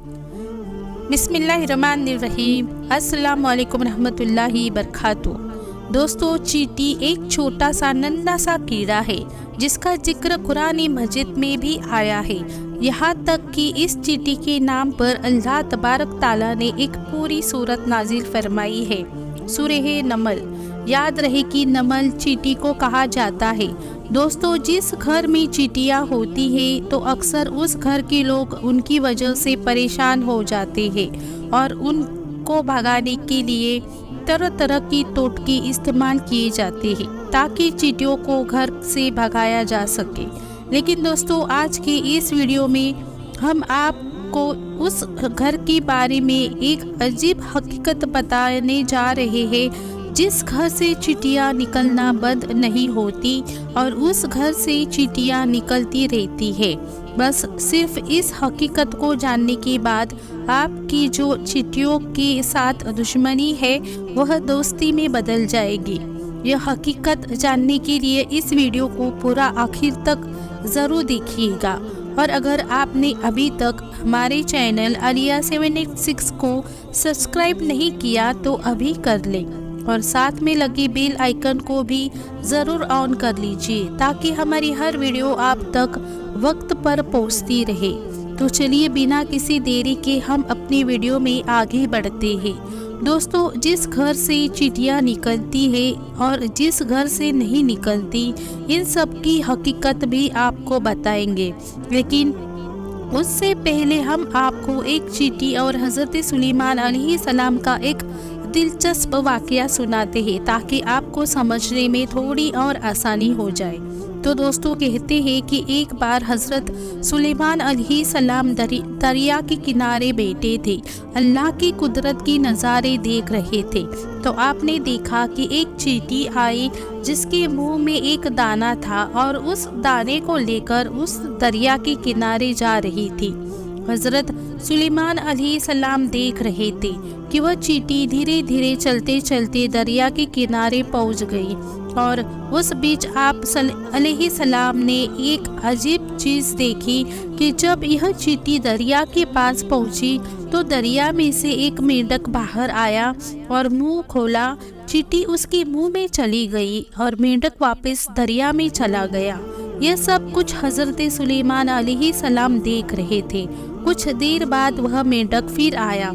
बिस्मिल्लाहिर्रहमानिर्रहीम। अस्सलाम वालेकुम रहमतुल्लाहि बरकातुहू। दोस्तों, चींटी एक छोटा सा नन्हा सा कीड़ा है जिसका जिक्र कुरान मजीद में भी आया है। यहाँ तक कि इस चींटी के नाम पर अल्लाह तबारक ताला ने एक पूरी सूरत नाजिल फरमाई है, सूरह नमल। याद रहे कि नमल चींटी को कहा जाता है। दोस्तों, जिस घर में चींटियाँ होती हैं तो अक्सर उस घर के लोग उनकी वजह से परेशान हो जाते हैं और उनको भगाने के लिए तरह तरह की टोटके इस्तेमाल किए जाते हैं ताकि चींटियों को घर से भगाया जा सके। लेकिन दोस्तों, आज के इस वीडियो में हम आपको उस घर के बारे में एक अजीब हकीकत बताने जा रहे हैं जिस घर से चींटियाँ निकलना बंद नहीं होती और उस घर से चींटियाँ निकलती रहती है। बस सिर्फ इस हकीकत को जानने के बाद आपकी जो चींटियों के साथ दुश्मनी है वह दोस्ती में बदल जाएगी। यह हकीकत जानने के लिए इस वीडियो को पूरा आखिर तक ज़रूर देखिएगा। और अगर आपने अभी तक हमारे चैनल आलिया 786 को सब्सक्राइब नहीं किया तो अभी कर लें और साथ में लगे बेल आइकन को भी ज़रूर ऑन कर लीजिए ताकि हमारी हर वीडियो आप तक वक्त पर पहुंचती रहे। तो चलिए बिना किसी देरी के हम अपनी वीडियो में आगे बढ़ते हैं। दोस्तों, जिस घर से चींटियाँ निकलती है और जिस घर से नहीं निकलती, इन सब की हकीकत भी आपको बताएंगे। लेकिन उससे पहले हम आपको एक चींटी और हज़रत सुलेमान अलैहिस्सलाम का एक दिलचस्प वाकया सुनाते हैं ताकि आपको समझने में थोड़ी और आसानी हो जाए। तो दोस्तों, कहते हैं कि एक बार हज़रत सुलेमान अलैहिस्सलाम दरिया के किनारे बैठे थे, अल्लाह की कुदरत की नज़ारे देख रहे थे। तो आपने देखा कि एक चींटी आई जिसके मुंह में एक दाना था और उस दाने को लेकर उस दरिया के किनारे जा रही थी। हज़रत सुलेमान अलैहिस्सलाम देख रहे थे कि वह चींटी धीरे धीरे चलते चलते दरिया के किनारे पहुंच गई और उस बीच आप अलैहिस्सलाम ने एक अजीब चीज़ देखी कि जब यह चींटी दरिया के पास पहुंची तो दरिया में से एक मेंढक बाहर आया और मुंह खोला। चींटी उसके मुंह में चली गई और मेंढक वापस दरिया में चला गया। यह सब कुछ हज़रत सुलेमान अलैहिस्सलाम देख रहे थे। कुछ देर बाद वह मेंढक फिर आया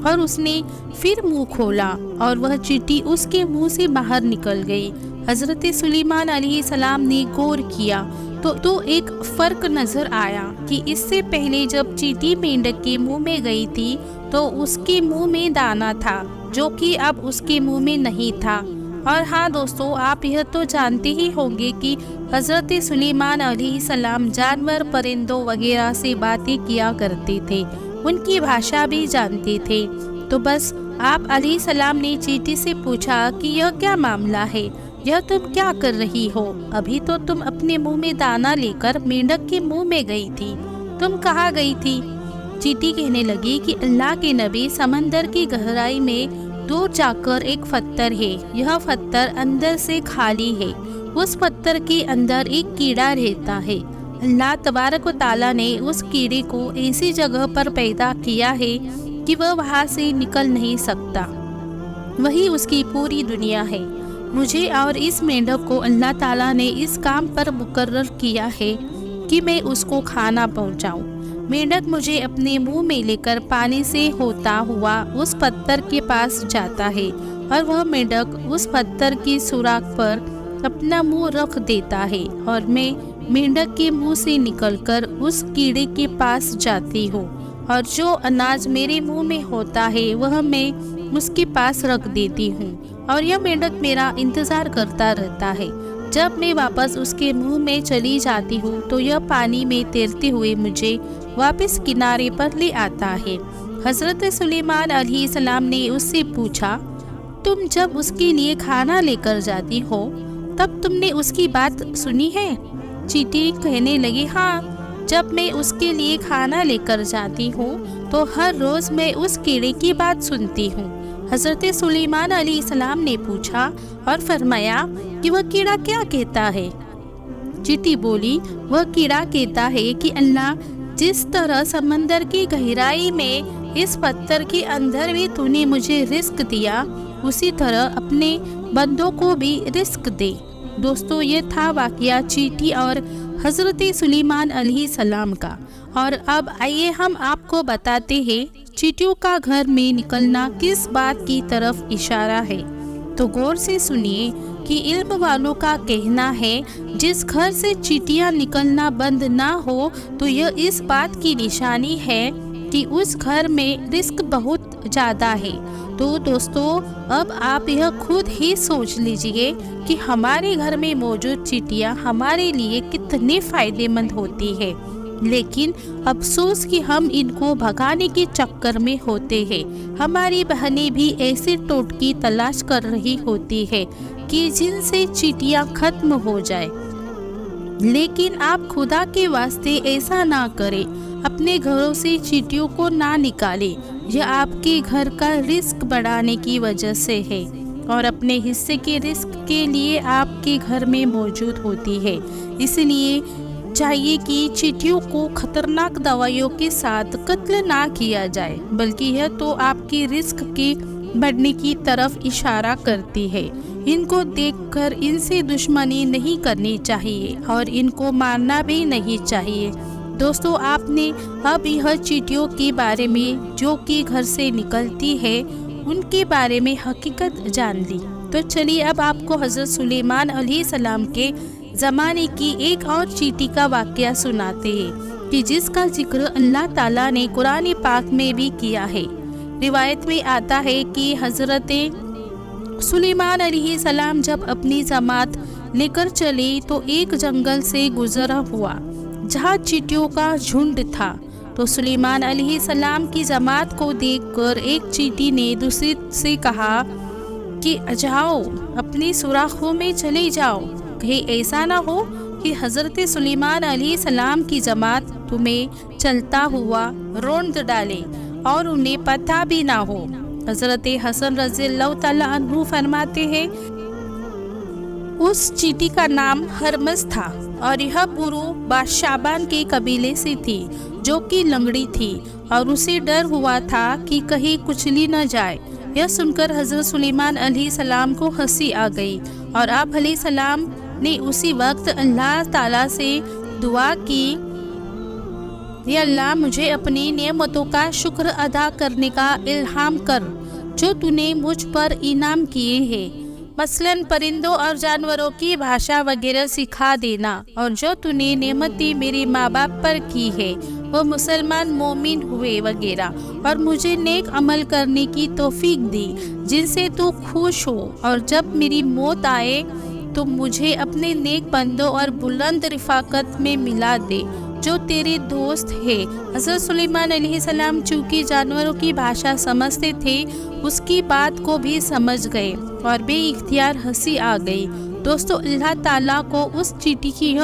और उसने फिर मुंह खोला और वह चींटी उसके मुंह से बाहर निकल गई। हज़रत सुलेमान अलैहिस्सलाम ने गौर किया तो एक फ़र्क नज़र आया कि इससे पहले जब चींटी मेंढक के मुंह में गई थी तो उसके मुंह में दाना था जो कि अब उसके मुंह में नहीं था। और हाँ दोस्तों, आप यह तो जानते ही होंगे कि हज़रत सुलेमान अलैहिस्सलाम जानवर, परिंदों वगैरह से बातें किया करते थे, उनकी भाषा भी जानते थे। तो बस आप अलैहिस्सलाम ने चींटी से पूछा कि यह क्या मामला है, यह तुम क्या कर रही हो? अभी तो तुम अपने मुंह में दाना लेकर मेंढक के मुंह में गई थी, तुम कहाँ गई थी? चींटी कहने लगी कि अल्लाह के नबी, समंदर की गहराई में दूर जाकर एक पत्थर है, यह पत्थर अंदर से खाली है, उस पत्थर के अंदर एक कीड़ा रहता है। अल्लाह तबारक व ताला ने उस कीड़े को ऐसी जगह पर पैदा किया है कि वह वहाँ से निकल नहीं सकता, वही उसकी पूरी दुनिया है। मुझे और इस मेंढक को अल्लाह ताला ने इस काम पर मुकर्रर किया है कि मैं उसको खाना पहुँचाऊँ। मेंढक मुझे अपने मुंह में लेकर पानी से होता हुआ उस पत्थर के पास जाता है और वह मेंढक उस पत्थर की सुराख पर अपना मुंह रख देता है और मैं मेंढक के मुंह से निकलकर उस कीड़े के पास जाती हूँ और जो अनाज मेरे मुंह में होता है वह मैं उसके पास रख देती हूँ और यह मेंढक मेरा इंतज़ार करता रहता है। जब मैं वापस उसके मुंह में चली जाती हूँ तो यह पानी में तैरते हुए मुझे वापस किनारे पर ले आता है। हज़रत सुलेमान अलैहिस्सलाम ने उससे पूछा, तुम जब उसके लिए खाना लेकर जाती हो तब तुमने उसकी बात सुनी है? चींटी कहने लगी, हाँ, जब मैं उसके लिए खाना लेकर जाती हूँ तो हर रोज़ मैं उस कीड़े की बात सुनती हूँ। हज़रत सुलेमान अलैहिस्सलाम ने पूछा और फरमाया कि वह कीड़ा क्या कहता है? चींटी बोली, वह कीड़ा कहता है कि अल्लाह जिस तरह समंदर की गहराई में इस पत्थर के अंदर भी तूने मुझे रिस्क दिया, उसी तरह अपने बंदों को भी रिस्क दे। दोस्तों, ये था वाक़या चींटी और हज़रत सुलेमान अलैहिस्सलाम का। और अब आइए हम आपको बताते हैं चींटियों का घर में निकलना किस बात की तरफ इशारा है। तो गौर से सुनिए कि इल्म वालों का कहना है जिस घर से चींटियां निकलना बंद ना हो तो यह इस बात की निशानी है कि उस घर में रिस्क बहुत ज़्यादा है। तो दोस्तों, अब आप यह खुद ही सोच लीजिए कि हमारे घर में मौजूद चींटियां हमारे लिए कितने फ़ायदेमंद होती है, लेकिन अफसोस कि हम इनको भगाने के चक्कर में होते हैं। हमारी बहनें भी ऐसे टोटके तलाश कर रही होती है कि जिनसे चींटियां खत्म हो जाए। लेकिन आप खुदा के वास्ते ऐसा ना करें, अपने घरों से चींटियों को ना निकालें। यह आपके घर का रिस्क बढ़ाने की वजह से है और अपने हिस्से के रिस्क के लिए आपके घर में मौजूद होती है। इसलिए चाहिए कि चींटियों को खतरनाक दवाइयों के साथ कत्ल ना किया जाए, बल्कि यह तो आपकी रिस्क के बढ़ने की तरफ इशारा करती है। इनको देखकर इनसे दुश्मनी नहीं करनी चाहिए और इनको मारना भी नहीं चाहिए। दोस्तों, आपने अब यह चींटियों के बारे में जो कि घर से निकलती है उनके बारे में हकीकत जान ली। तो चलिए अब आपको हज़रत सुलेमान अलैहिस्सलाम के ज़माने की एक और चींटी का वाक़या सुनाते हैं कि जिसका जिक्र अल्लाह ताला ने कुरान पाक में भी किया है। रिवायत में आता है कि हज़रत सुलेमान अलैहिस्सलाम जब अपनी जमात लेकर चले तो एक जंगल से गुजरा हुआ जहाँ चींटियों का झुंड था। तो सुलेमान अलैहिस्सलाम की जमात को देखकर एक चींटी ने दूसरी से कहा कि जाओ, अपनी सुराखों में चले जाओ, कहीं ऐसा ना हो कि हज़रत सुलेमान अलैहिस्सलाम की जमात तुम्हें चलता हुआ रौंद डाले और उन्हें पता भी ना हो। हज़रत हसन रज़ियल्लाहु ताला अन्हु फरमाते हैं, उस चींटी का नाम हरमस था और यह बुरू बादशाबान के कबीले से थी जो कि लंगड़ी थी और उसे डर हुआ था कि कहीं कुचली न जाए। यह सुनकर हज़रत सुलेमान अलैहिस्सलाम को हंसी आ गई और आप अलैहिस्सलाम ने उसी वक्त अल्लाह ताला से दुआ की, या अल्लाह, मुझे अपनी नेमतों का शुक्र अदा करने का इल्हाम कर जो तूने मुझ पर इनाम किए हैं, मसलन परिंदों और जानवरों की भाषा वगैरह सिखा देना, और जो तूने नेमतें मेरे माँ बाप पर की है वो मुसलमान मोमिन हुए वगैरह, और मुझे नेक अमल करने की तौफीक दी जिनसे तू खुश हो, और जब मेरी मौत आए तो मुझे अपने नेक बंदों और बुलंद रिफाकत में मिला दे जो तेरे दोस्त है। हज़रत सुलेमान अलैहिस्सलाम चूँकि जानवरों की भाषा समझते थे उसकी बात को भी समझ गए और बेइख्तियार हंसी आ गई। दोस्तों, अल्लाह ताला को उस चींटी की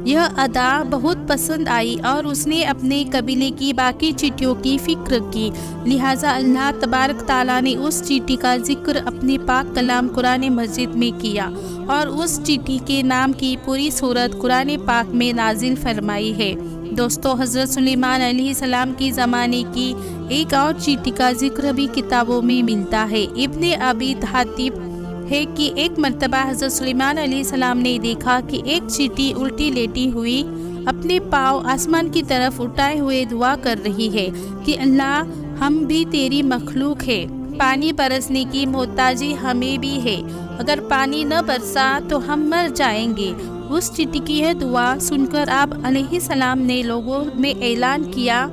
यह अदा बहुत पसंद आई और उसने अपने कबीले की बाकी चींटियों की फिक्र की। लिहाजा अल्लाह तबारक ताला ने उस चींटी का जिक्र अपने पाक कलाम कुरान मजीद में किया और उस चींटी के नाम की पूरी सूरत कुरान पाक में नाजिल फरमाई है। दोस्तों, हज़रत सुलेमान अलैहिस्सलाम की ज़माने की एक और चींटी का जिक्र भी किताबों में मिलता है। इब्ने अबी हातिब है कि एक मर्तबा हज़रत सुलेमान अलैहिस्सलाम ने देखा कि एक चींटी उल्टी लेटी हुई अपने पाँव आसमान की तरफ उठाए हुए दुआ कर रही है कि अल्लाह, हम भी तेरी मखलूक है, पानी बरसने की मोहताजी हमें भी है, अगर पानी न बरसा तो हम मर जाएंगे। उस चींटी की यह दुआ सुनकर आप अलैहिस्सलाम ने लोगों में ऐलान किया,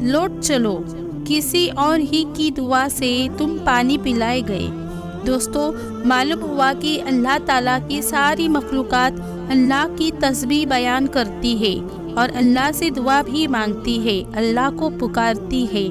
लौट चलो, किसी और ही की दुआ से तुम पानी पिलाए गए। दोस्तों, मालूम हुआ कि अल्लाह ताला की सारी मखलूक़ात अल्लाह की तस्बीह बयान करती है और अल्लाह से दुआ भी मांगती है, अल्लाह को पुकारती है।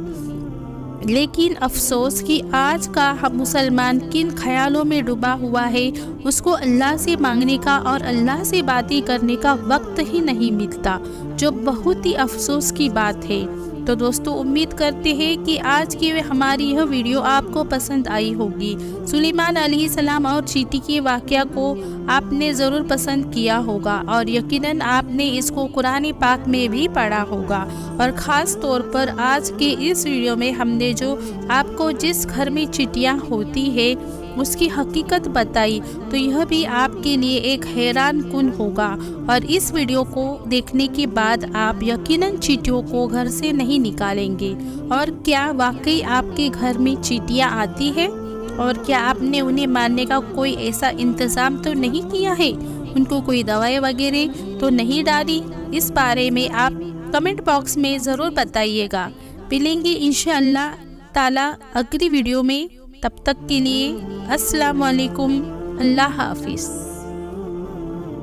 लेकिन अफसोस कि आज का मुसलमान किन ख्यालों में डूबा हुआ है, उसको अल्लाह से मांगने का और अल्लाह से बातें करने का वक्त ही नहीं मिलता, जो बहुत ही अफसोस की बात है। तो दोस्तों उम्मीद करते हैं कि आज की हमारी यह वीडियो आपको पसंद आई होगी। सुलेमान अलैहिस्सलाम और चींटी के वाक़या को आपने ज़रूर पसंद किया होगा और यकीनन आपने इसको कुरान पाक में भी पढ़ा होगा। और ख़ास तौर पर आज के इस वीडियो में हमने जो आपको जिस घर में चींटियाँ होती है उसकी हकीकत बताई, तो यह भी आपके लिए एक हैरान कुन होगा। और इस वीडियो को देखने के बाद आप यकीनन चींटियों को घर से नहीं निकालेंगे। और क्या वाकई आपके घर में चींटियाँ आती है और क्या आपने उन्हें मारने का कोई ऐसा इंतज़ाम तो नहीं किया है, उनको कोई दवाई वगैरह तो नहीं डाली? इस बारे में आप कमेंट बॉक्स में ज़रूर बताइएगा। मिलेंगे इंशाअल्लाह ताला अगली वीडियो में। तब तक के लिए अस्सलाम वालेकुम, अल्लाह हाफिज़।